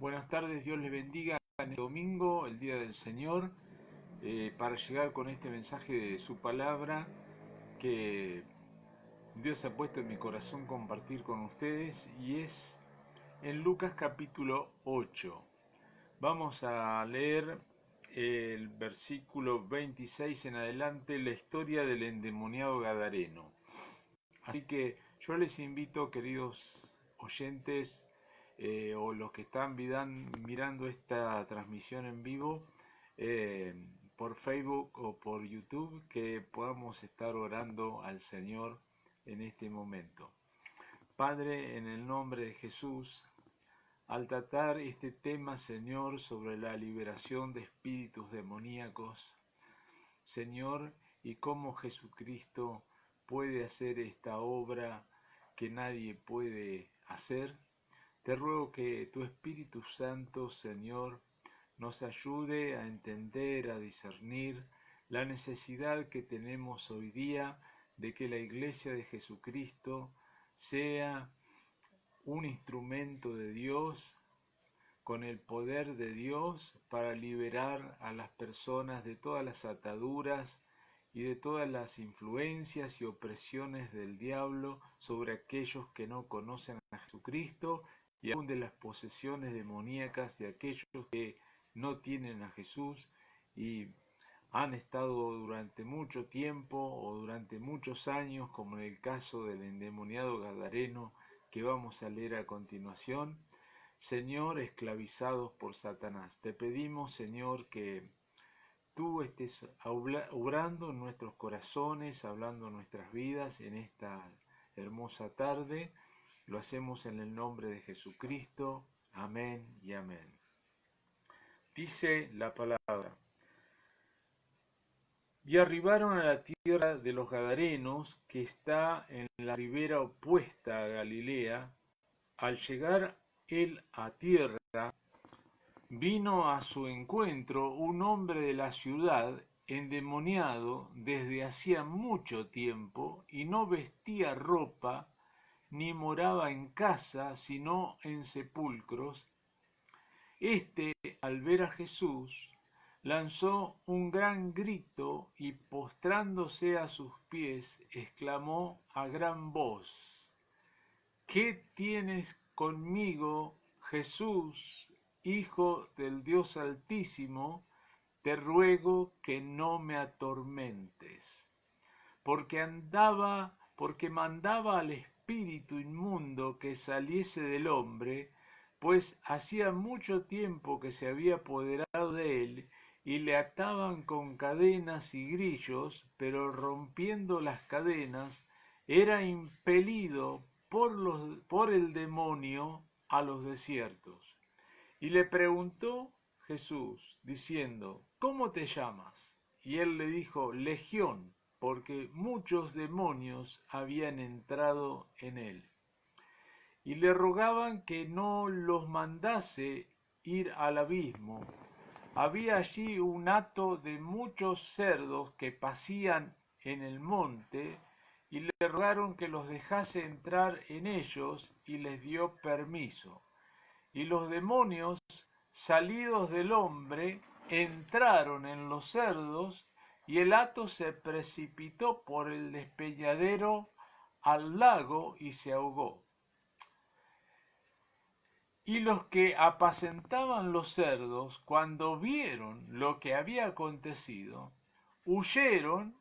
Buenas tardes, Dios les bendiga en este domingo, el Día del Señor, para llegar con este mensaje de su palabra que Dios ha puesto en mi corazón compartir con ustedes y es en Lucas capítulo 8. Vamos a leer el versículo 26 en adelante, la historia del endemoniado gadareno. Así que yo les invito, queridos oyentes, o los que están mirando esta transmisión en vivo eh, por Facebook o por YouTube, que podamos estar orando al Señor en este momento. Padre, en el nombre de Jesús, al tratar este tema, Señor, sobre la liberación de espíritus demoníacos, Señor, y cómo Jesucristo puede hacer esta obra que nadie puede hacer, te ruego que tu Espíritu Santo, Señor, nos ayude a entender, a discernir la necesidad que tenemos hoy día de que la Iglesia de Jesucristo sea un instrumento de Dios, con el poder de Dios, para liberar a las personas de todas las ataduras y de todas las influencias y opresiones del diablo sobre aquellos que no conocen a Jesucristo, y aún de las posesiones demoníacas de aquellos que no tienen a Jesús y han estado durante mucho tiempo o durante muchos años, como en el caso del endemoniado gadareno que vamos a leer a continuación, Señor, esclavizados por Satanás. Te pedimos, Señor, que tú estés obrando en nuestros corazones, hablando en nuestras vidas en esta hermosa tarde. Lo hacemos en el nombre de Jesucristo. Amén y amén. Dice la palabra: y arribaron a la tierra de los Gadarenos, que está en la ribera opuesta a Galilea. Al llegar él a tierra, vino a su encuentro un hombre de la ciudad, endemoniado desde hacía mucho tiempo, y no vestía ropa, ni moraba en casa, sino en sepulcros. Este, al ver a Jesús, lanzó un gran grito y, postrándose a sus pies, exclamó a gran voz: ¿Qué tienes conmigo, Jesús, Hijo del Dios Altísimo? Te ruego que no me atormentes. Porque mandaba al espíritu inmundo que saliese del hombre, pues hacía mucho tiempo que se había apoderado de él, y le ataban con cadenas y grillos, pero rompiendo las cadenas, era impelido por el demonio a los desiertos. Y le preguntó Jesús, diciendo: ¿Cómo te llamas? Y él le dijo: Legión, porque muchos demonios habían entrado en él. Y le rogaban que no los mandase ir al abismo. Había allí un hato de muchos cerdos que pacían en el monte, y le rogaron que los dejase entrar en ellos, y les dio permiso. Y los demonios, salidos del hombre, entraron en los cerdos, y el hato se precipitó por el despeñadero al lago y se ahogó. Y los que apacentaban los cerdos, cuando vieron lo que había acontecido, huyeron,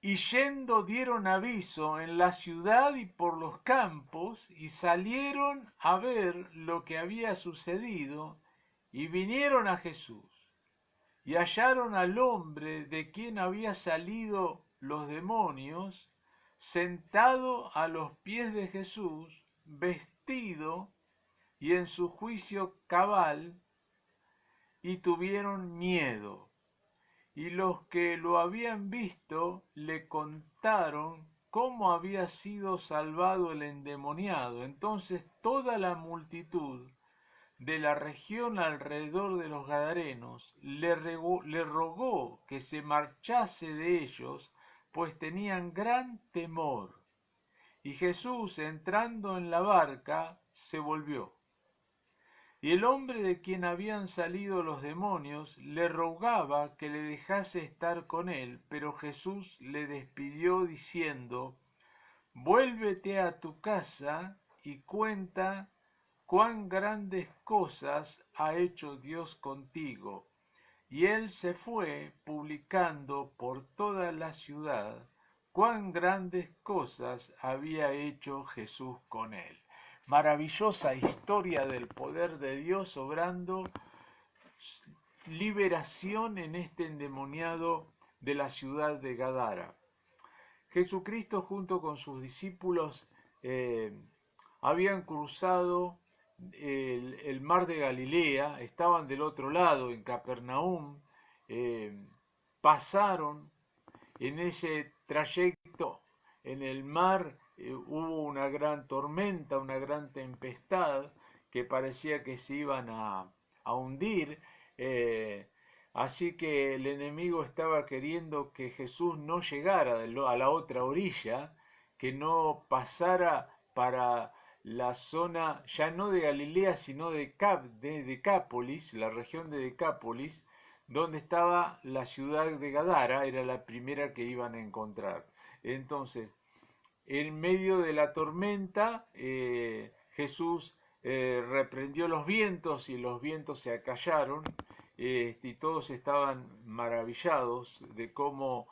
y yendo dieron aviso en la ciudad y por los campos, y salieron a ver lo que había sucedido, y vinieron a Jesús, y hallaron al hombre de quien había salido los demonios, sentado a los pies de Jesús, vestido y en su juicio cabal, y tuvieron miedo. Y los que lo habían visto le contaron cómo había sido salvado el endemoniado. Entonces toda la multitud de la región alrededor de los Gadarenos le rogó que se marchase de ellos, pues tenían gran temor. Y Jesús, entrando en la barca, se volvió. Y el hombre de quien habían salido los demonios le rogaba que le dejase estar con él, pero Jesús le despidió diciendo: vuélvete a tu casa y cuenta cuán grandes cosas ha hecho Dios contigo. Y él se fue publicando por toda la ciudad cuán grandes cosas había hecho Jesús con él. Maravillosa historia del poder de Dios obrando liberación en este endemoniado de la ciudad de Gadara. Jesucristo junto con sus discípulos habían cruzado el mar de Galilea, estaban del otro lado, en Capernaum, pasaron en ese trayecto en el mar, hubo una gran tormenta, una gran tempestad que parecía que se iban a hundir. eh, Así que el enemigo estaba queriendo que Jesús no llegara a la otra orilla, que no pasara para la zona ya no de Galilea, sino de Decápolis, la región de Decápolis, donde estaba la ciudad de Gadara, era la primera que iban a encontrar. Entonces, en medio de la tormenta, Jesús reprendió los vientos y los vientos se acallaron, y todos estaban maravillados de cómo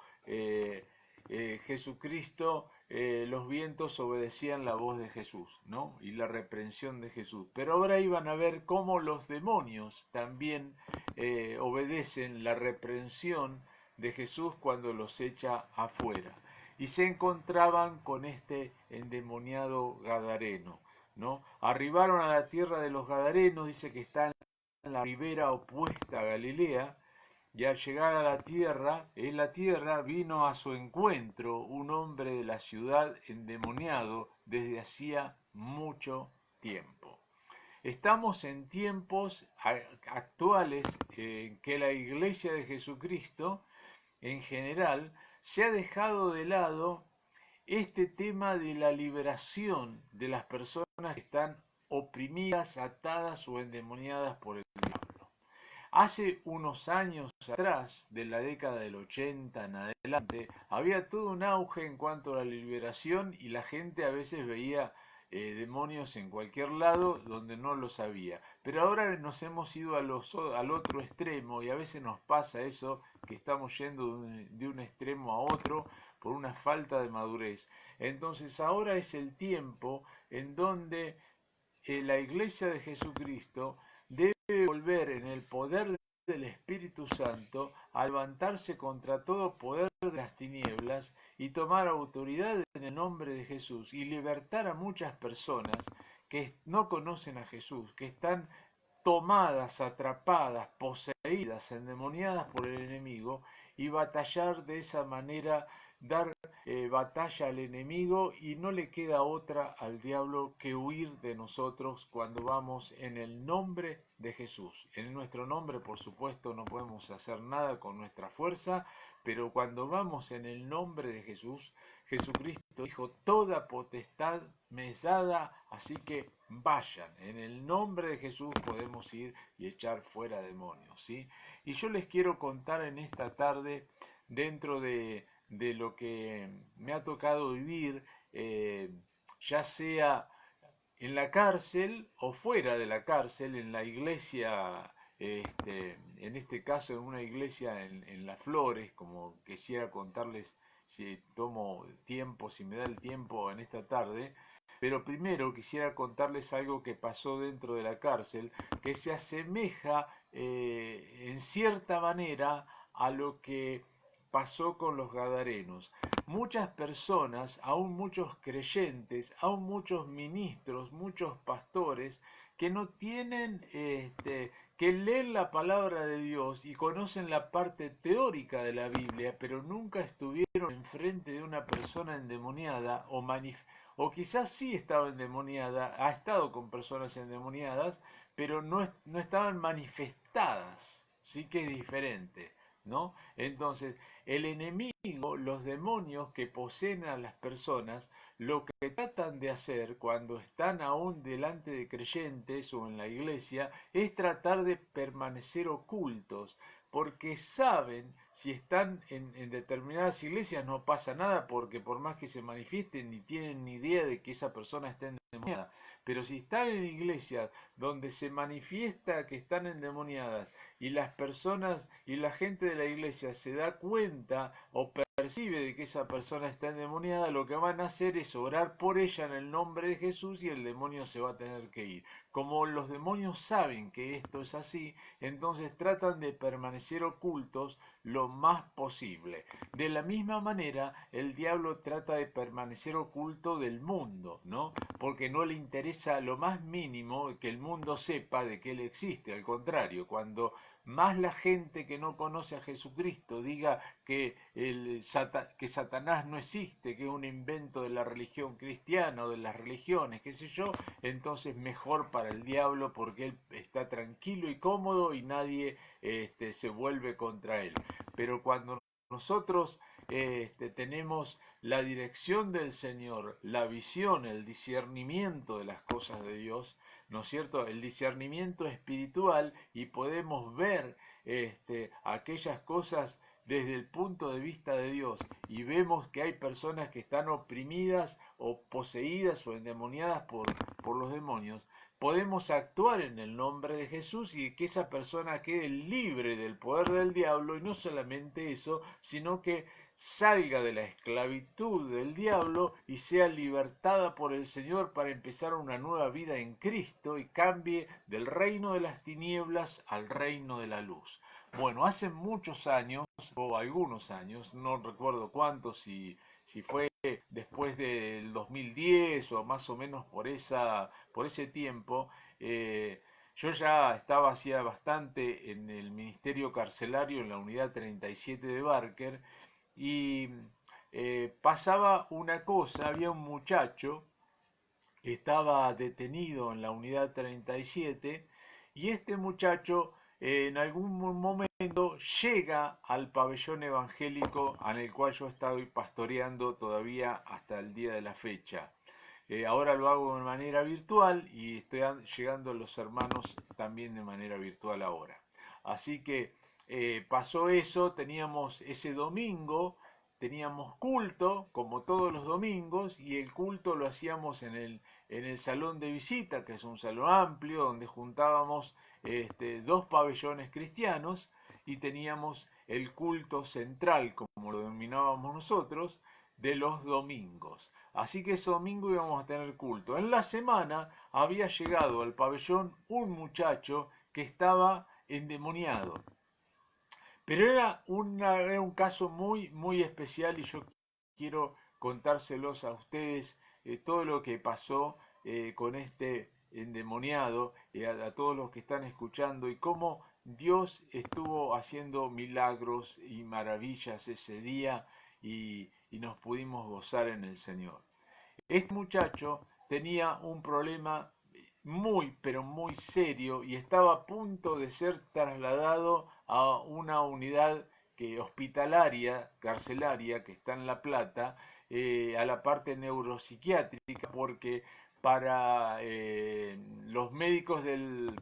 Jesucristo, los vientos obedecían la voz de Jesús, ¿no? Y la reprensión de Jesús. Pero ahora iban a ver cómo los demonios también obedecen la reprensión de Jesús cuando los echa afuera. Y se encontraban con este endemoniado gadareno, ¿no? Arribaron a la tierra de los gadarenos, dice que está en la ribera opuesta a Galilea, y al llegar a la tierra, en la tierra vino a su encuentro un hombre de la ciudad endemoniado desde hacía mucho tiempo. Estamos en tiempos actuales en que la Iglesia de Jesucristo, en general, se ha dejado de lado este tema de la liberación de las personas que están oprimidas, atadas o endemoniadas por el diablo. Hace unos años atrás, de la década del 80 en adelante, había todo un auge en cuanto a la liberación y la gente a veces veía demonios en cualquier lado donde no los había. Pero ahora nos hemos ido al otro extremo y a veces nos pasa eso, que estamos yendo de un extremo a otro por una falta de madurez. Entonces ahora es el tiempo en donde la Iglesia de Jesucristo debe volver en el poder del Espíritu Santo a levantarse contra todo poder de las tinieblas y tomar autoridad en el nombre de Jesús y libertar a muchas personas que no conocen a Jesús, que están tomadas, atrapadas, poseídas, endemoniadas por el enemigo, y batallar de esa manera, dar batalla al enemigo, y no le queda otra al diablo que huir de nosotros cuando vamos en el nombre de Jesús. En nuestro nombre, por supuesto, no podemos hacer nada con nuestra fuerza, pero cuando vamos en el nombre de Jesús, Jesucristo dijo: toda potestad me es dada, así que vayan. En el nombre de Jesús podemos ir y echar fuera demonios, ¿sí? Y yo les quiero contar en esta tarde, dentro de lo que me ha tocado vivir, ya sea en la cárcel o fuera de la cárcel, en la iglesia, en este caso en una iglesia en Las Flores, como quisiera contarles si tomo tiempo, si me da el tiempo en esta tarde. Pero primero quisiera contarles algo que pasó dentro de la cárcel, que se asemeja en cierta manera a lo que pasó con los gadarenos. Muchas personas, aún muchos creyentes, aún muchos ministros, muchos pastores, que no tienen, que leen la palabra de Dios y conocen la parte teórica de la Biblia, pero nunca estuvieron enfrente de una persona endemoniada o quizás sí estaba endemoniada, ha estado con personas endemoniadas, pero no estaban manifestadas, sí, que es diferente. ¿no? Entonces, el enemigo, los demonios que poseen a las personas, lo que tratan de hacer cuando están aún delante de creyentes o en la iglesia es tratar de permanecer ocultos, porque saben, si están en determinadas iglesias no pasa nada, porque por más que se manifiesten ni tienen ni idea de que esa persona está endemoniada, pero si están en iglesias donde se manifiesta que están endemoniadas y las personas y la gente de la iglesia se da cuenta o percibe de que esa persona está endemoniada, lo que van a hacer es orar por ella en el nombre de Jesús y el demonio se va a tener que ir. Como los demonios saben que esto es así, entonces tratan de permanecer ocultos lo más posible. De la misma manera, el diablo trata de permanecer oculto del mundo, ¿no? Porque no le interesa lo más mínimo que el mundo sepa de que él existe. Al contrario, cuando más la gente que no conoce a Jesucristo diga que, que Satanás no existe, que es un invento de la religión cristiana o de las religiones, qué sé yo, entonces mejor para el diablo porque él está tranquilo y cómodo y nadie se vuelve contra él. Pero cuando nosotros tenemos la dirección del Señor, la visión, el discernimiento de las cosas de Dios, ¿no es cierto? El discernimiento espiritual y podemos ver aquellas cosas desde el punto de vista de Dios y vemos que hay personas que están oprimidas o poseídas o endemoniadas por los demonios, podemos actuar en el nombre de Jesús y que esa persona quede libre del poder del diablo y no solamente eso, sino que salga de la esclavitud del diablo y sea libertada por el Señor para empezar una nueva vida en Cristo y cambie del reino de las tinieblas al reino de la luz. Bueno, hace muchos años, o algunos años, no recuerdo cuántos, si fue después del 2010 o más o menos por ese tiempo, yo ya estaba hacía bastante en el ministerio carcelario en la unidad 37 de Barker y pasaba una cosa, había un muchacho que estaba detenido en la unidad 37 y este muchacho en algún momento llega al pabellón evangélico en el cual yo estoy pastoreando todavía hasta el día de la fecha. Ahora lo hago de manera virtual y estoy llegando a los hermanos también de manera virtual ahora. Así que pasó eso, teníamos ese domingo, teníamos culto como todos los domingos y el culto lo hacíamos en el salón de visita, que es un salón amplio donde juntábamos dos pabellones cristianos y teníamos el culto central, como lo denominábamos nosotros, de los domingos. Así que ese domingo íbamos a tener culto. En la semana había llegado al pabellón un muchacho que estaba endemoniado. Pero era un caso muy, muy especial y yo quiero contárselos a ustedes todo lo que pasó con este endemoniado y a todos los que están escuchando y cómo Dios estuvo haciendo milagros y maravillas ese día y nos pudimos gozar en el Señor. Este muchacho tenía un problema muy, pero muy serio y estaba a punto de ser trasladado a una unidad hospitalaria, carcelaria, que está en La Plata, a la parte neuropsiquiátrica, porque para los médicos del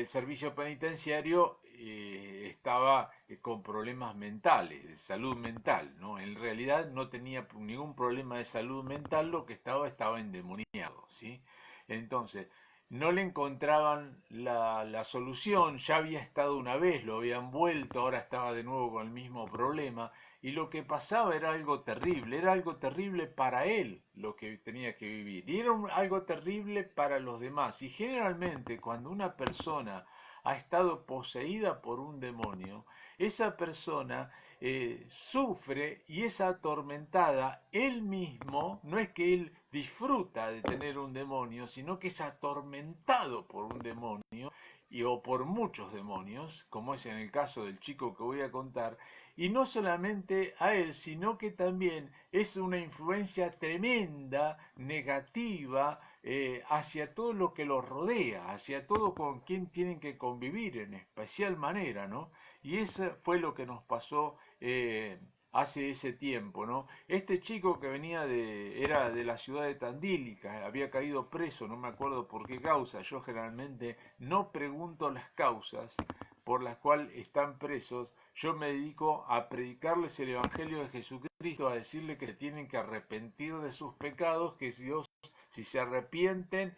servicio penitenciario estaba con problemas mentales, de salud mental, ¿no? En realidad no tenía ningún problema de salud mental, lo que estaba endemoniado, ¿sí? Entonces, no le encontraban la solución, ya había estado una vez, lo habían vuelto, ahora estaba de nuevo con el mismo problema, y lo que pasaba era algo terrible para él lo que tenía que vivir, y era algo terrible para los demás. Y generalmente cuando una persona ha estado poseída por un demonio, esa persona sufre y es atormentada. Él mismo, no es que él disfruta de tener un demonio, sino que es atormentado por un demonio o por muchos demonios, como es en el caso del chico que voy a contar, y no solamente a él, sino que también es una influencia tremenda, negativa, hacia todo lo que los rodea, hacia todo con quien tienen que convivir en especial manera, ¿no? Y eso fue lo que nos pasó hace ese tiempo, ¿no? Este chico que era de la ciudad de Tandil y que había caído preso, no me acuerdo por qué causa, yo generalmente no pregunto las causas por las cuales están presos, yo me dedico a predicarles el Evangelio de Jesucristo, a decirles que se tienen que arrepentir de sus pecados, que Dios, si se arrepienten,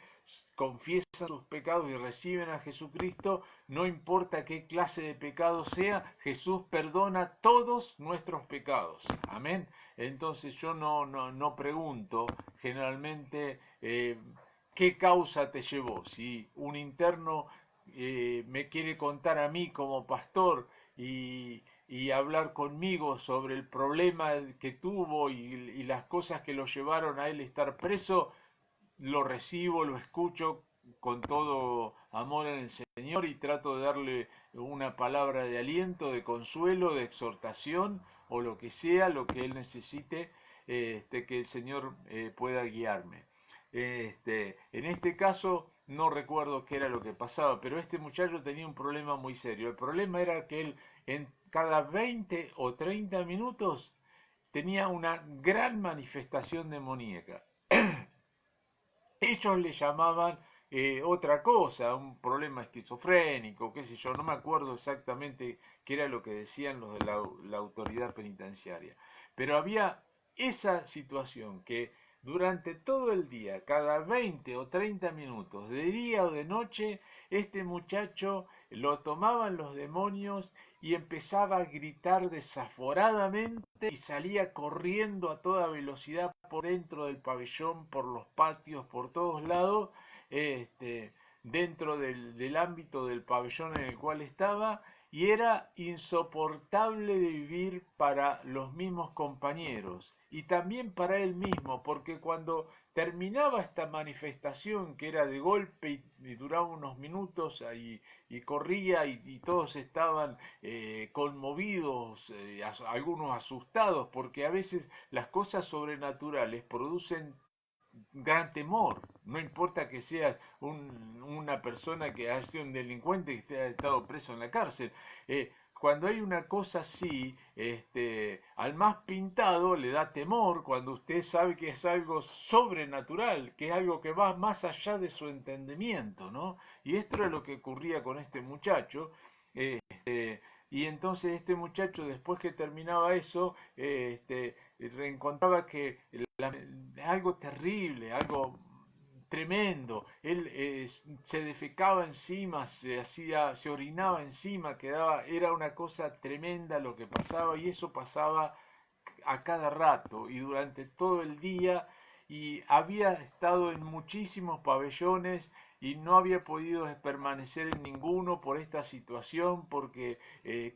confiesan sus pecados y reciben a Jesucristo, no importa qué clase de pecado sea, Jesús perdona todos nuestros pecados. Amén. Entonces yo no pregunto generalmente qué causa te llevó. Si un interno me quiere contar a mí como pastor y hablar conmigo sobre el problema que tuvo y las cosas que lo llevaron a él estar preso, lo recibo, lo escucho con todo amor en el Señor y trato de darle una palabra de aliento, de consuelo, de exhortación o lo que sea, lo que él necesite, que el Señor pueda guiarme. En este caso no recuerdo qué era lo que pasaba, pero este muchacho tenía un problema muy serio. El problema era que él en cada 20 o 30 minutos tenía una gran manifestación demoníaca. Ellos le llamaban otra cosa, un problema esquizofrénico, qué sé yo, no me acuerdo exactamente qué era lo que decían los de la autoridad penitenciaria. Pero había esa situación que durante todo el día, cada 20 o 30 minutos, de día o de noche, este muchacho lo tomaban los demonios y empezaba a gritar desaforadamente y salía corriendo a toda velocidad por dentro del pabellón, por los patios, por todos lados, dentro del ámbito del pabellón en el cual estaba, y era insoportable de vivir para los mismos compañeros y también para él mismo, porque cuando terminaba esta manifestación que era de golpe y duraba unos minutos y corría y todos estaban conmovidos, algunos asustados, porque a veces las cosas sobrenaturales producen gran temor, no importa que seas una persona que haya sido un delincuente que haya estado preso en la cárcel. Cuando hay una cosa así, al más pintado le da temor cuando usted sabe que es algo sobrenatural, que es algo que va más allá de su entendimiento, ¿no? Y esto era lo que ocurría con este muchacho. Y entonces este muchacho, después que terminaba eso, reencontraba que algo terrible, algo tremendo. Él se defecaba encima, se orinaba encima, era una cosa tremenda lo que pasaba y eso pasaba a cada rato y durante todo el día y había estado en muchísimos pabellones y no había podido permanecer en ninguno por esta situación porque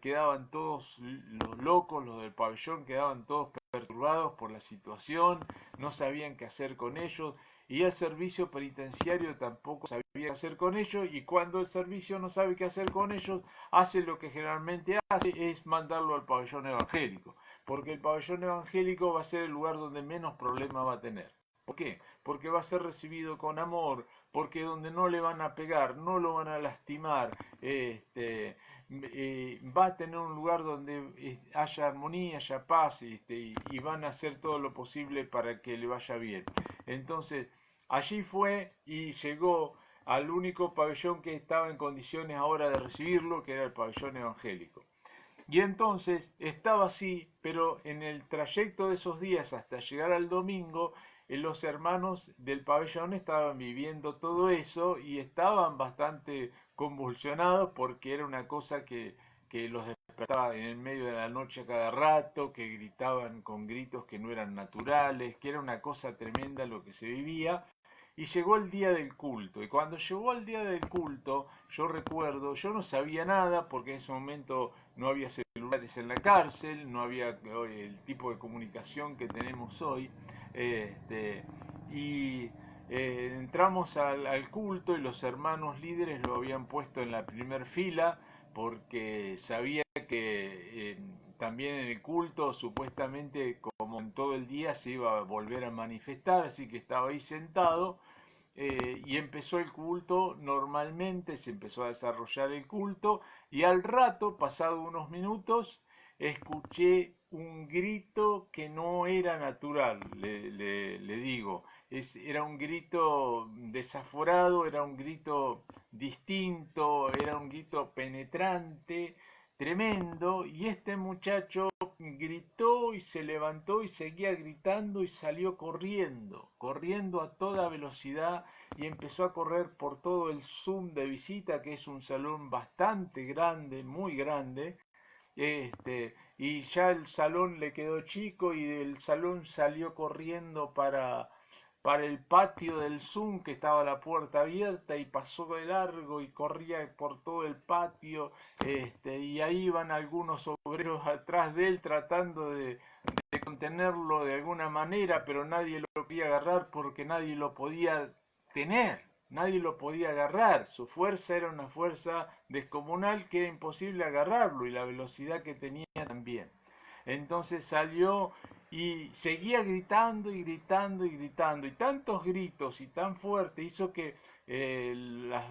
quedaban todos los locos, los del pabellón quedaban todos perturbados por la situación, no sabían qué hacer con ellos y el servicio penitenciario tampoco sabía qué hacer con ellos y cuando el servicio no sabe qué hacer con ellos, hace lo que generalmente hace, es mandarlo al pabellón evangélico, porque el pabellón evangélico va a ser el lugar donde menos problemas va a tener. ¿Por qué? Porque va a ser recibido con amor, porque donde no le van a pegar, no lo van a lastimar, va a tener un lugar donde haya armonía, haya paz, y van a hacer todo lo posible para que le vaya bien. Entonces, allí fue y llegó al único pabellón que estaba en condiciones ahora de recibirlo, que era el pabellón evangélico. Y entonces estaba así, pero en el trayecto de esos días hasta llegar al domingo, los hermanos del pabellón estaban viviendo todo eso y estaban bastante convulsionados porque era una cosa que los despertaba en el medio de la noche a cada rato, que gritaban con gritos que no eran naturales, que era una cosa tremenda lo que se vivía. Y llegó el día del culto. Y cuando llegó el día del culto, yo recuerdo, yo no sabía nada porque en ese momento no había celulares en la cárcel, no había el tipo de comunicación que tenemos hoy. Y entramos al culto y los hermanos líderes lo habían puesto en la primer fila porque sabía que también en el culto supuestamente como en todo el día se iba a volver a manifestar, así que estaba ahí sentado y empezó el culto normalmente, se empezó a desarrollar el culto y al rato, pasado unos minutos, escuché un grito que no era natural, le digo. Era un grito desaforado, era un grito distinto, era un grito penetrante, tremendo, y este muchacho gritó y se levantó y seguía gritando y salió corriendo, corriendo a toda velocidad y empezó a correr por todo el Zoom de visita, que es un salón bastante grande, muy grande, y ya el salón le quedó chico y del salón salió corriendo para el patio del Zoom, que estaba la puerta abierta, y pasó de largo y corría por todo el patio, y ahí iban algunos obreros atrás de él tratando de contenerlo de alguna manera, pero nadie lo podía agarrar porque nadie lo podía tener, nadie lo podía agarrar. Su fuerza era una fuerza descomunal que era imposible agarrarlo y la velocidad que tenía también. Entonces salió y seguía gritando y gritando y gritando, y tantos gritos y tan fuerte hizo que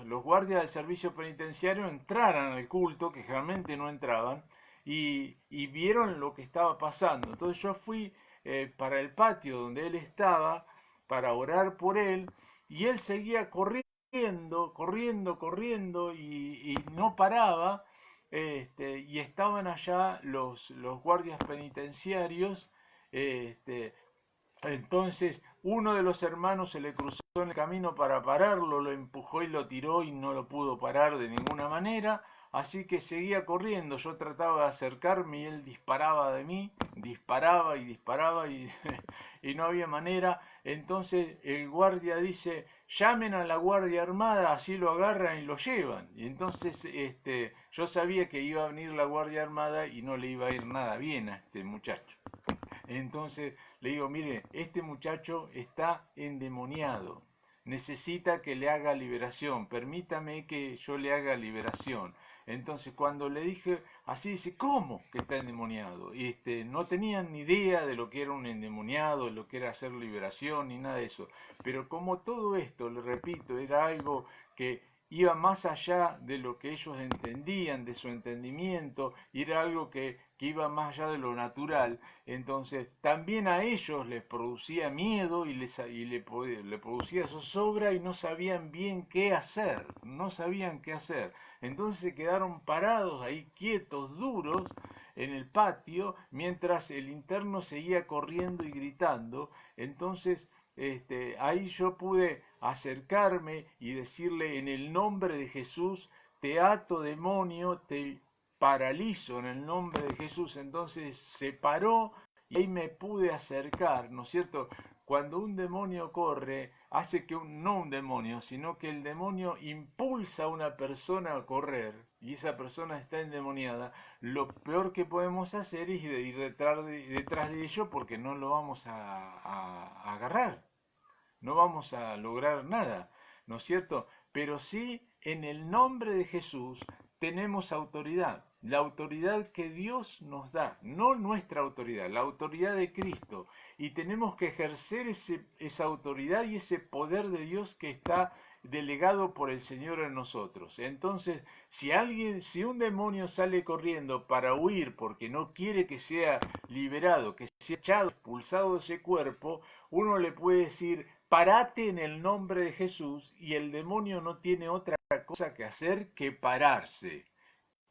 los guardias del servicio penitenciario entraran al culto, que generalmente no entraban, y vieron lo que estaba pasando. Entonces yo fui para el patio donde él estaba para orar por él, y él seguía corriendo, corriendo, corriendo, y no paraba, y estaban allá los guardias penitenciarios. este, entonces uno de los hermanos se le cruzó en el camino para pararlo, lo empujó y lo tiró y no lo pudo parar de ninguna manera, así que seguía corriendo. Yo trataba de acercarme y él disparaba de mí, disparaba y disparaba y, y no había manera. Entonces el guardia dice, llamen a la Guardia Armada, así lo agarran y lo llevan. Y entonces yo sabía que iba a venir la Guardia Armada y no le iba a ir nada bien a este muchacho. Entonces le digo, mire, este muchacho está endemoniado, necesita que le haga liberación, permítame que yo le haga liberación. Entonces cuando le dije así, dice, ¿cómo que está endemoniado? Y no tenían ni idea de lo que era un endemoniado, de lo que era hacer liberación, ni nada de eso. Pero como todo esto, le repito, era algo que iba más allá de lo que ellos entendían, de su entendimiento, y era algo que iba más allá de lo natural. Entonces también a ellos les producía miedo le producía zozobra y no sabían bien qué hacer, no sabían qué hacer. Entonces se quedaron parados ahí quietos, duros, en el patio, mientras el interno seguía corriendo y gritando. Entonces ahí yo pude acercarme y decirle, en el nombre de Jesús, te ato demonio, te paralizo en el nombre de Jesús. Entonces se paró y ahí me pude acercar, ¿no es cierto? Cuando un demonio corre, hace que no un demonio, sino que el demonio impulsa a una persona a correr y esa persona está endemoniada, lo peor que podemos hacer es ir detrás de ello, porque no lo vamos a agarrar, no vamos a lograr nada, ¿no es cierto? Pero sí, en el nombre de Jesús tenemos autoridad, la autoridad que Dios nos da, no nuestra autoridad, la autoridad de Cristo. Y tenemos que ejercer esa autoridad y ese poder de Dios que está delegado por el Señor en nosotros. Entonces, si un demonio sale corriendo para huir porque no quiere que sea liberado, que sea echado, expulsado de ese cuerpo, uno le puede decir, parate en el nombre de Jesús, y el demonio no tiene otra cosa que hacer que pararse,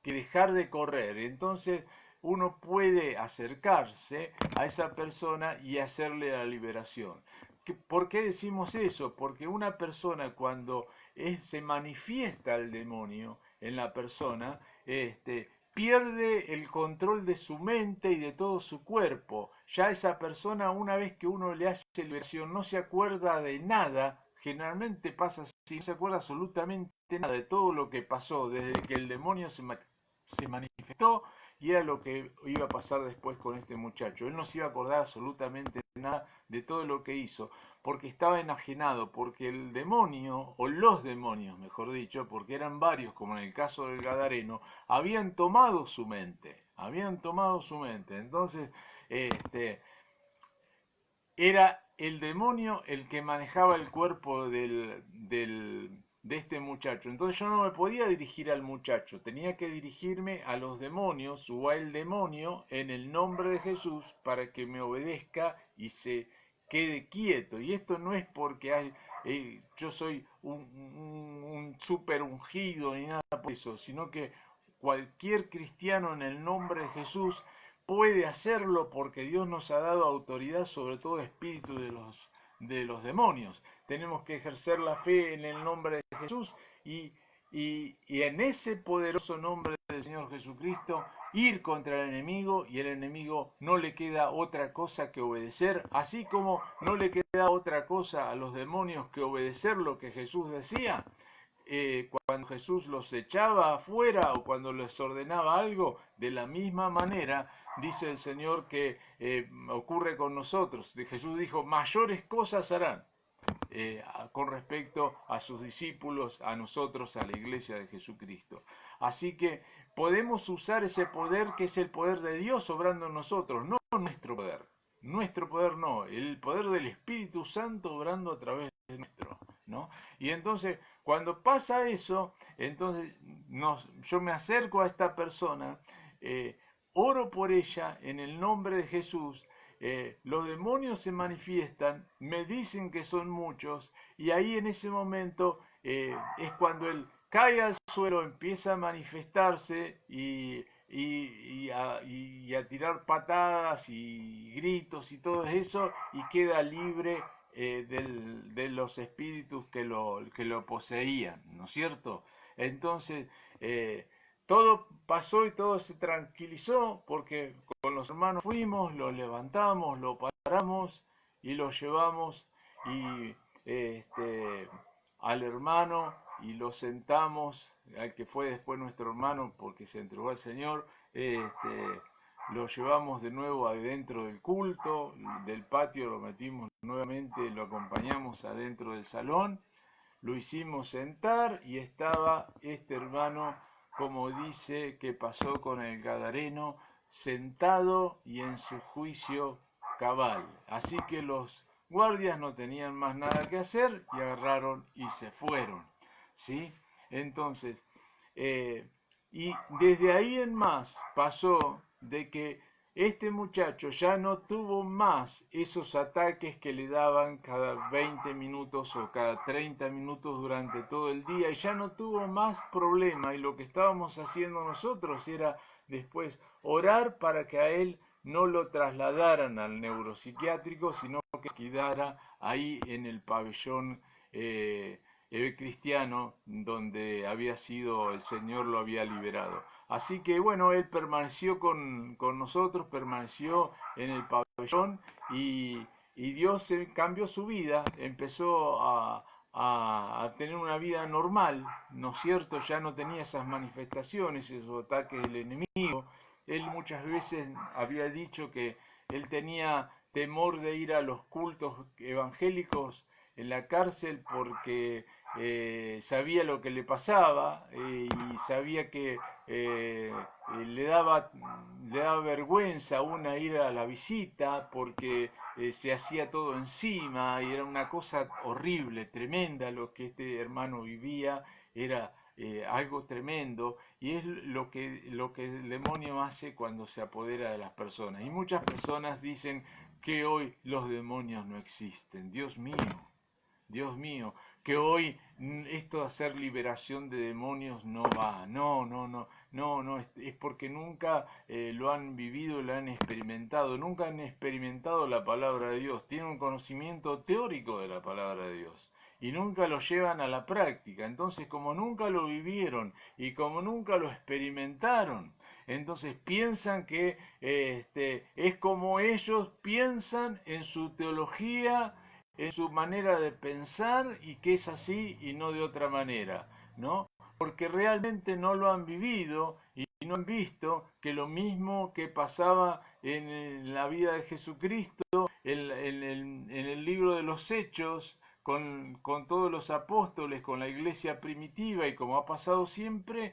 que dejar de correr. Entonces uno puede acercarse a esa persona y hacerle la liberación. ¿Por qué decimos eso? Porque una persona, cuando se manifiesta el demonio en la persona, pierde el control de su mente y de todo su cuerpo. Ya esa persona, una vez que uno le hace liberación, no se acuerda de nada. Generalmente pasa así, no se acuerda absolutamente nada de todo lo que pasó desde que el demonio se manifestó, y era lo que iba a pasar después con este muchacho. Él no se iba a acordar absolutamente nada de todo lo que hizo, porque estaba enajenado, porque el demonio, o los demonios mejor dicho, porque eran varios, como en el caso del Gadareno, habían tomado su mente, habían tomado su mente. Entonces, era el demonio el que manejaba el cuerpo de este muchacho. Entonces yo no me podía dirigir al muchacho, tenía que dirigirme a los demonios o al demonio en el nombre de Jesús para que me obedezca y se quede quieto. Y esto no es porque yo soy un super ungido ni nada por eso, sino que cualquier cristiano en el nombre de Jesús puede hacerlo porque Dios nos ha dado autoridad sobre todo espíritu de los demonios. Tenemos que ejercer la fe en el nombre de Jesús y en ese poderoso nombre del Señor Jesucristo ir contra el enemigo, y el enemigo no le queda otra cosa que obedecer, así como no le queda otra cosa a los demonios que obedecer lo que Jesús decía. Cuando Jesús los echaba afuera o cuando les ordenaba algo, de la misma manera dice el Señor que ocurre con nosotros. Jesús dijo, mayores cosas harán con respecto a sus discípulos, a nosotros, a la iglesia de Jesucristo. Así que podemos usar ese poder que es el poder de Dios obrando en nosotros, no nuestro poder. Nuestro poder no, el poder del Espíritu Santo obrando a través de nuestro, ¿no? Y entonces, cuando pasa eso, entonces yo me acerco a esta persona, oro por ella en el nombre de Jesús. Los demonios se manifiestan, me dicen que son muchos, y ahí en ese momento es cuando él cae al suelo, empieza a manifestarse y a tirar patadas y gritos y todo eso, y queda libre de los espíritus que lo poseían, ¿no es cierto? Entonces, todo pasó y todo se tranquilizó porque con los hermanos fuimos, lo levantamos, lo paramos y lo llevamos y, al hermano y lo sentamos, al que fue después nuestro hermano porque se entregó al Señor, lo llevamos de nuevo adentro del culto, del patio lo metimos nuevamente, lo acompañamos adentro del salón, lo hicimos sentar y estaba este hermano, como dice que pasó con el Gadareno, sentado y en su juicio cabal. Así que los guardias no tenían más nada que hacer y agarraron y se fueron. ¿Sí? Entonces, y desde ahí en más pasó de que este muchacho ya no tuvo más esos ataques que le daban cada 20 minutos o cada 30 minutos durante todo el día, y ya no tuvo más problema, y lo que estábamos haciendo nosotros era después orar para que a él no lo trasladaran al neuropsiquiátrico, sino que quedara ahí en el pabellón cristiano donde había sido, el Señor lo había liberado. Así que bueno, él permaneció con nosotros, permaneció en el pabellón y Dios cambió su vida, empezó a tener una vida normal, ¿no es cierto? Ya no tenía esas manifestaciones, esos ataques del enemigo. Él muchas veces había dicho que él tenía temor de ir a los cultos evangélicos en la cárcel porque sabía lo que le pasaba y sabía que le daba vergüenza aún a ir a la visita porque se hacía todo encima y era una cosa horrible, tremenda lo que este hermano vivía, era algo tremendo y es lo que el demonio hace cuando se apodera de las personas. Y muchas personas dicen que hoy los demonios no existen. Dios mío, que hoy esto de hacer liberación de demonios no va, no, es porque nunca lo han vivido, lo han experimentado, nunca han experimentado la palabra de Dios, tienen un conocimiento teórico de la palabra de Dios y nunca lo llevan a la práctica. Entonces, como nunca lo vivieron y como nunca lo experimentaron, entonces piensan que es como ellos piensan en su teología, en su manera de pensar y que es así y no de otra manera, ¿no? Porque realmente no lo han vivido y no han visto que lo mismo que pasaba en la vida de Jesucristo, en el libro de los Hechos, con todos los apóstoles, con la iglesia primitiva y como ha pasado siempre,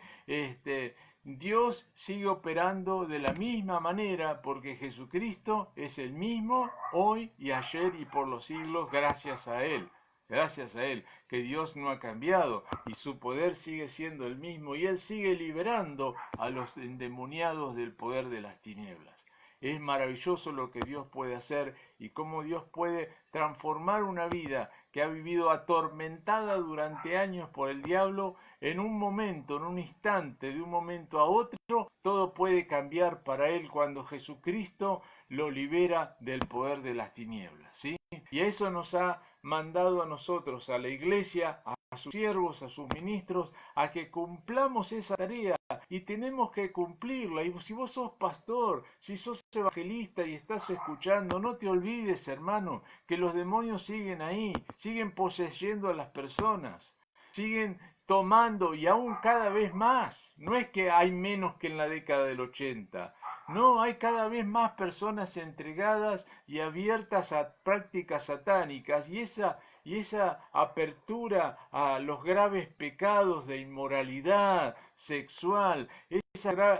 Dios sigue operando de la misma manera porque Jesucristo es el mismo hoy y ayer y por los siglos, gracias a Él. Gracias a Él, que Dios no ha cambiado y su poder sigue siendo el mismo y Él sigue liberando a los endemoniados del poder de las tinieblas. Es maravilloso lo que Dios puede hacer y cómo Dios puede transformar una vida que ha vivido atormentada durante años por el diablo. En un momento, en un instante, de un momento a otro, todo puede cambiar para Él cuando Jesucristo lo libera del poder de las tinieblas, ¿sí? Y eso nos ha mandado a nosotros, a la iglesia, a sus siervos, a sus ministros, a que cumplamos esa tarea y tenemos que cumplirla. Y si vos sos pastor, si sos evangelista y estás escuchando, no te olvides, hermano, que los demonios siguen ahí, siguen poseyendo a las personas, siguen tomando y aún cada vez más. No es que hay menos que en la década del 80. No, hay cada vez más personas entregadas y abiertas a prácticas satánicas y esa apertura a los graves pecados de inmoralidad sexual,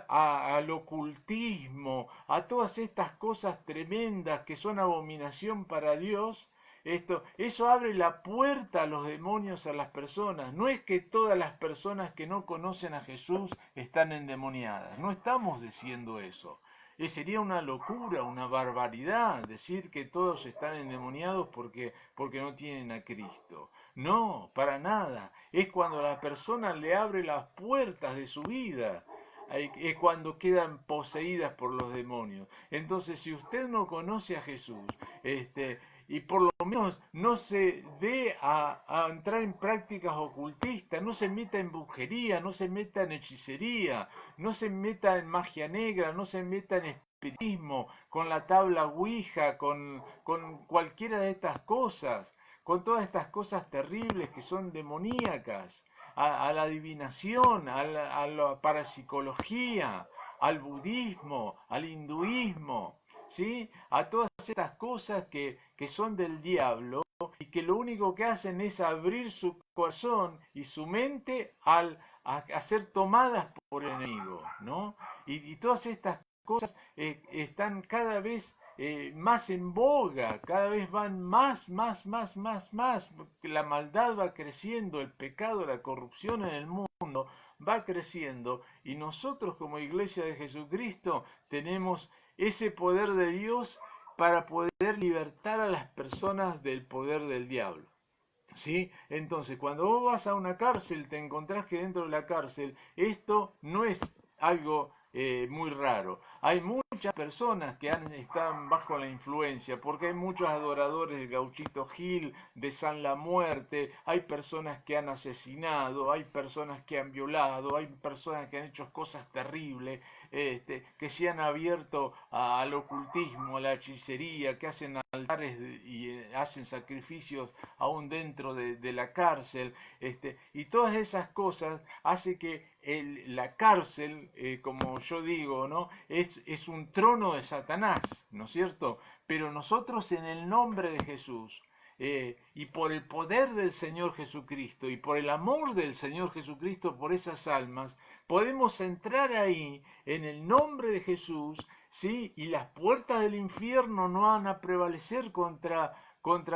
al ocultismo, a todas estas cosas tremendas que son abominación para Dios. Eso abre la puerta a los demonios a las personas. No es que todas las personas que no conocen a Jesús están endemoniadas. No estamos diciendo eso. Sería una locura, una barbaridad decir que todos están endemoniados porque no tienen a Cristo. No, para nada. Es cuando la persona le abre las puertas de su vida. Es cuando quedan poseídas por los demonios. Entonces, si usted no conoce a Jesús, y por lo menos no se dé a entrar en prácticas ocultistas, no se meta en brujería, no se meta en hechicería, no se meta en magia negra, no se meta en espiritismo, con la tabla Ouija, con cualquiera de estas cosas, con todas estas cosas terribles que son demoníacas, a la adivinación, a la parapsicología, al budismo, al hinduismo, ¿sí? A todas estas cosas que son del diablo y que lo único que hacen es abrir su corazón y su mente a ser tomadas por el enemigo, ¿no? Y todas estas cosas están cada vez más en boga, cada vez van más, la maldad va creciendo, el pecado, la corrupción en el mundo va creciendo y nosotros como Iglesia de Jesucristo tenemos ese poder de Dios para poder libertar a las personas del poder del diablo. ¿Sí? Entonces, cuando vos vas a una cárcel, te encontrás que dentro de la cárcel esto no es algo muy raro. Hay muchas personas que están bajo la influencia, porque hay muchos adoradores de Gauchito Gil, de San La Muerte, hay personas que han asesinado, hay personas que han violado, hay personas que han hecho cosas terribles, que se han abierto al ocultismo, a la hechicería, que hacen altares y hacen sacrificios aún dentro de la cárcel, y todas esas cosas hace que la cárcel, como yo digo, ¿no? Es un trono de Satanás, ¿no es cierto? Pero nosotros en el nombre de Jesús, y por el poder del Señor Jesucristo y por el amor del Señor Jesucristo por esas almas, podemos entrar ahí en el nombre de Jesús, ¿sí? Y las puertas del infierno no van a prevalecer contra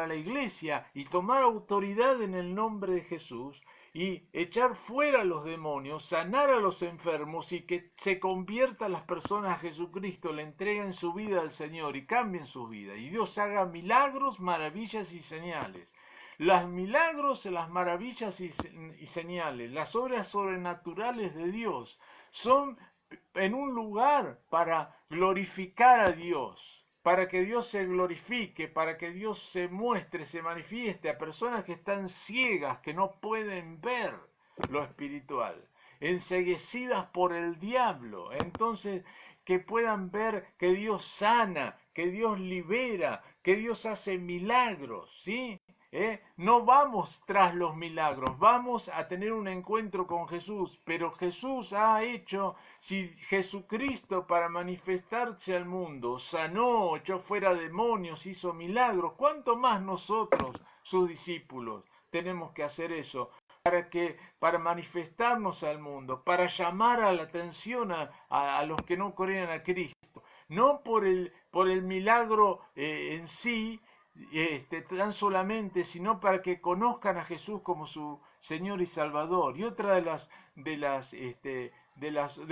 la iglesia y tomar autoridad en el nombre de Jesús y echar fuera a los demonios, sanar a los enfermos y que se conviertan las personas a Jesucristo, le entreguen su vida al Señor y cambien su vida. Y Dios haga milagros, maravillas y señales. Los milagros, las maravillas y señales, las obras sobrenaturales de Dios son en un lugar para glorificar a Dios, para que Dios se glorifique, para que Dios se muestre, se manifieste a personas que están ciegas, que no pueden ver lo espiritual, enceguecidas por el diablo. Entonces, que puedan ver que Dios sana, que Dios libera, que Dios hace milagros, ¿sí? No vamos tras los milagros, vamos a tener un encuentro con Jesús, pero Jesús ha hecho, si Jesucristo para manifestarse al mundo sanó, echó fuera demonios, hizo milagros, ¿cuánto más nosotros, sus discípulos, tenemos que hacer eso? para manifestarnos al mundo, para llamar a la atención a los que no crean a Cristo, no por el milagro en sí, tan solamente, sino para que conozcan a Jesús como su Señor y Salvador. Y otra de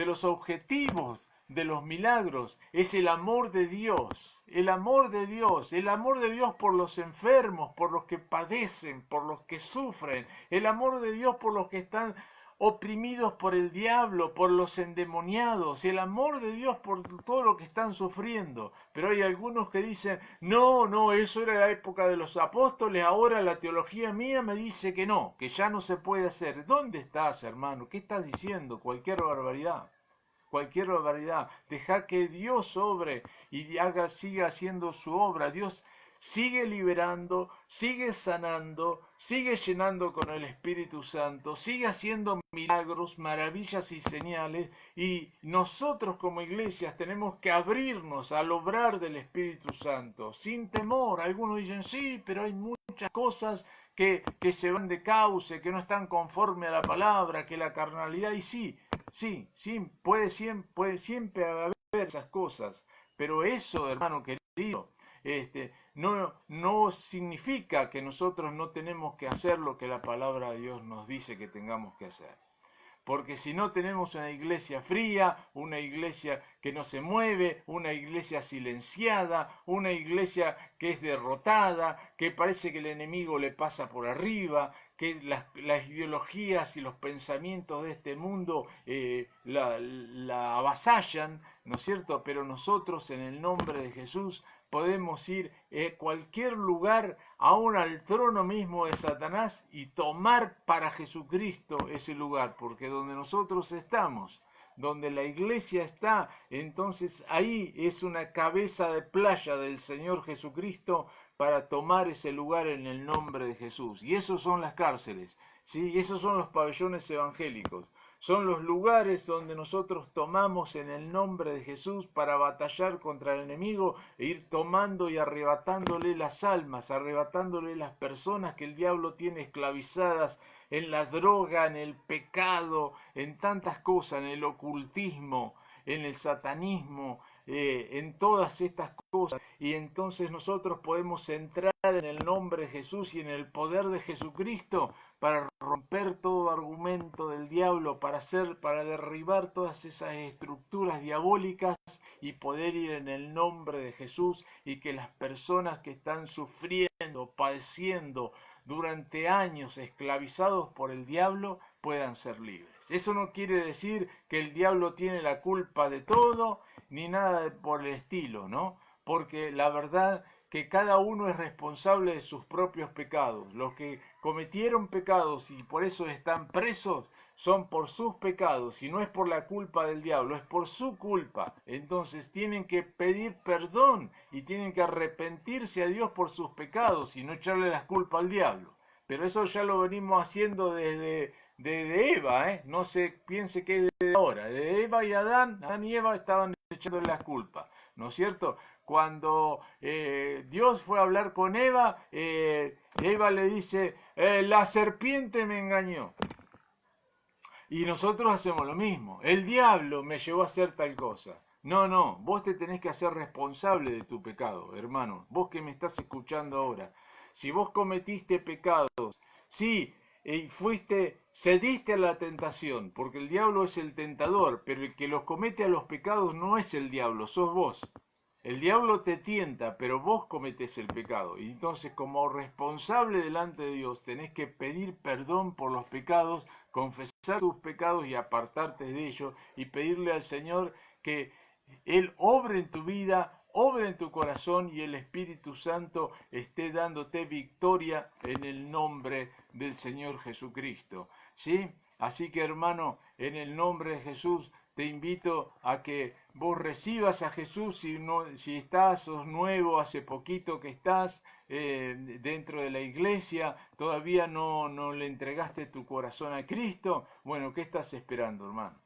los objetivos de los milagros es el amor de Dios, el amor de Dios, el amor de Dios por los enfermos, por los que padecen, por los que sufren, el amor de Dios por los que están oprimidos por el diablo, por los endemoniados, el amor de Dios por todo lo que están sufriendo. Pero hay algunos que dicen, no, no, eso era la época de los apóstoles, ahora la teología mía me dice que no, que ya no se puede hacer. ¿Dónde estás, hermano? ¿Qué estás diciendo? Cualquier barbaridad. Cualquier barbaridad. Deja que Dios obre y siga haciendo su obra. Dios sigue liberando, sigue sanando, sigue llenando con el Espíritu Santo, sigue haciendo milagros, maravillas y señales, y nosotros como iglesias tenemos que abrirnos al obrar del Espíritu Santo, sin temor. Algunos dicen, sí, pero hay muchas cosas que se van de cauce, que no están conforme a la palabra, que la carnalidad, y sí, puede siempre haber esas cosas, pero eso, hermano querido, no significa que nosotros no tenemos que hacer lo que la palabra de Dios nos dice que tengamos que hacer. Porque si no tenemos una iglesia fría, una iglesia que no se mueve, una iglesia silenciada, una iglesia que es derrotada, que parece que el enemigo le pasa por arriba, que las ideologías y los pensamientos de este mundo la avasallan, ¿no es cierto? Pero nosotros en el nombre de Jesús podemos ir a cualquier lugar, aún al trono mismo de Satanás, y tomar para Jesucristo ese lugar, porque donde nosotros estamos, donde la iglesia está, entonces ahí es una cabeza de playa del Señor Jesucristo para tomar ese lugar en el nombre de Jesús. Y esos son las cárceles, ¿sí? Esos son los pabellones evangélicos. Son los lugares donde nosotros tomamos en el nombre de Jesús para batallar contra el enemigo e ir tomando y arrebatándole las almas, arrebatándole las personas que el diablo tiene esclavizadas en la droga, en el pecado, en tantas cosas, en el ocultismo, en el satanismo, en todas estas cosas. Y entonces nosotros podemos entrar en el nombre de Jesús y en el poder de Jesucristo para romper todo argumento del diablo, para derribar todas esas estructuras diabólicas y poder ir en el nombre de Jesús, y que las personas que están sufriendo, padeciendo durante años, esclavizados por el diablo, puedan ser libres. Eso no quiere decir que el diablo tiene la culpa de todo, ni nada por el estilo, ¿no? Porque la verdad que cada uno es responsable de sus propios pecados. Los que cometieron pecados y por eso están presos son por sus pecados, y no es por la culpa del diablo, es por su culpa. Entonces tienen que pedir perdón y tienen que arrepentirse a Dios por sus pecados y no echarle la culpa al diablo. Pero eso ya lo venimos haciendo desde Eva, ¿eh? No se piense que es de ahora. De Eva y Adán y Eva estaban echándole la culpa, ¿no es cierto? Cuando Dios fue a hablar con Eva, Eva le dice, la serpiente me engañó. Y nosotros hacemos lo mismo. El diablo me llevó a hacer tal cosa. No, no, vos te tenés que hacer responsable de tu pecado, hermano. Vos que me estás escuchando ahora. Si vos cometiste pecados, sí, cediste a la tentación, porque el diablo es el tentador, pero el que los comete a los pecados no es el diablo, sos vos. El diablo te tienta, pero vos cometés el pecado. Y entonces, como responsable delante de Dios, tenés que pedir perdón por los pecados, confesar tus pecados y apartarte de ellos, y pedirle al Señor que Él obre en tu vida, obre en tu corazón, y el Espíritu Santo esté dándote victoria en el nombre del Señor Jesucristo. ¿Sí? Así que, hermano, en el nombre de Jesús, te invito a que vos recibas a Jesús. Si estás, sos nuevo, hace poquito que estás dentro de la iglesia, todavía no le entregaste tu corazón a Cristo. Bueno, ¿qué estás esperando, hermano?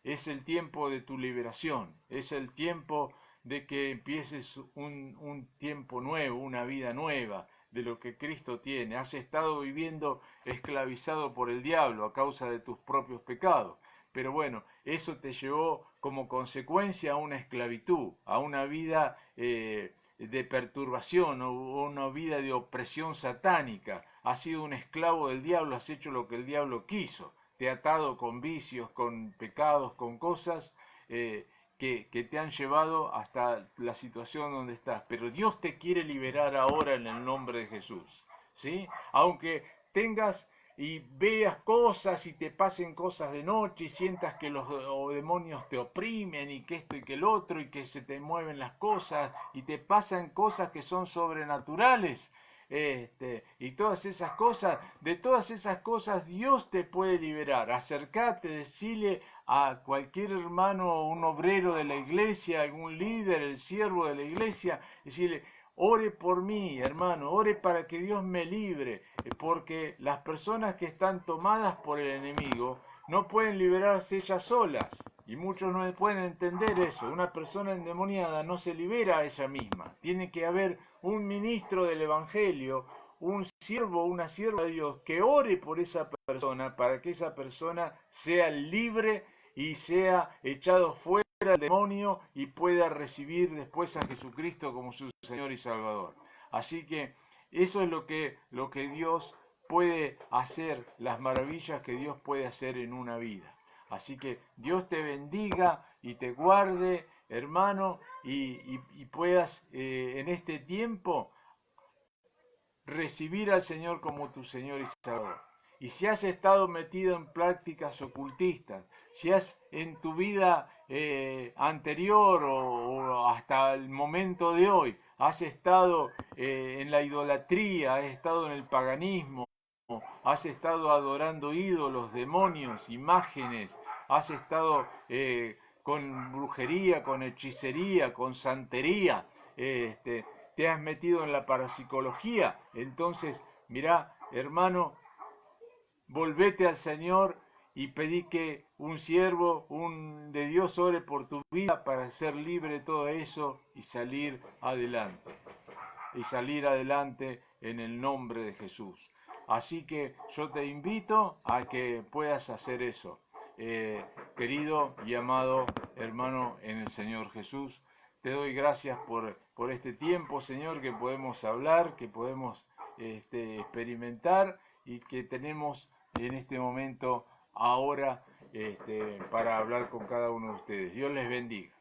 Es el tiempo de tu liberación, es el tiempo de que empieces un tiempo nuevo, una vida nueva. de lo que Cristo tiene. Has estado viviendo esclavizado por el diablo a causa de tus propios pecados. Pero bueno, eso te llevó como consecuencia a una esclavitud, a una vida de perturbación o una vida de opresión satánica. Has sido un esclavo del diablo, has hecho lo que el diablo quiso. Te ha atado con vicios, con pecados, con cosas que te han llevado hasta la situación donde estás. Pero Dios te quiere liberar ahora en el nombre de Jesús. ¿Sí? Aunque tengas y veas cosas y te pasen cosas de noche y sientas que los demonios te oprimen y que esto y que el otro y que se te mueven las cosas y te pasan cosas que son sobrenaturales, y todas esas cosas, de todas esas cosas Dios te puede liberar. Acércate, decile a cualquier hermano, un obrero de la iglesia, algún líder, el siervo de la iglesia, decirle: ore por mí, hermano, ore para que Dios me libre, porque las personas que están tomadas por el enemigo no pueden liberarse ellas solas. Y muchos no pueden entender eso. Una persona endemoniada no se libera a ella misma. Tiene que haber un ministro del Evangelio, un siervo, una sierva de Dios, que ore por esa persona para que esa persona sea libre y sea echado fuera el demonio y pueda recibir después a Jesucristo como su Señor y Salvador. Así que eso es lo que Dios puede hacer, las maravillas que Dios puede hacer en una vida. Así que Dios te bendiga y te guarde, hermano, y puedas en este tiempo recibir al Señor como tu Señor y Salvador. Y si has estado metido en prácticas ocultistas, si has en tu vida anterior o hasta el momento de hoy, has estado en la idolatría, has estado en el paganismo, has estado adorando ídolos, demonios, imágenes, has estado con brujería, con hechicería, con santería, te has metido en la parapsicología, entonces, mirá, hermano, volvete al Señor y pedí que un siervo, un de Dios ore por tu vida para ser libre de todo eso y salir adelante. Y salir adelante en el nombre de Jesús. Así que yo te invito a que puedas hacer eso. Querido y amado hermano en el Señor Jesús, te doy gracias por este tiempo, Señor, que podemos hablar, que podemos experimentar y que tenemos en este momento ahora para hablar con cada uno de ustedes. Dios les bendiga.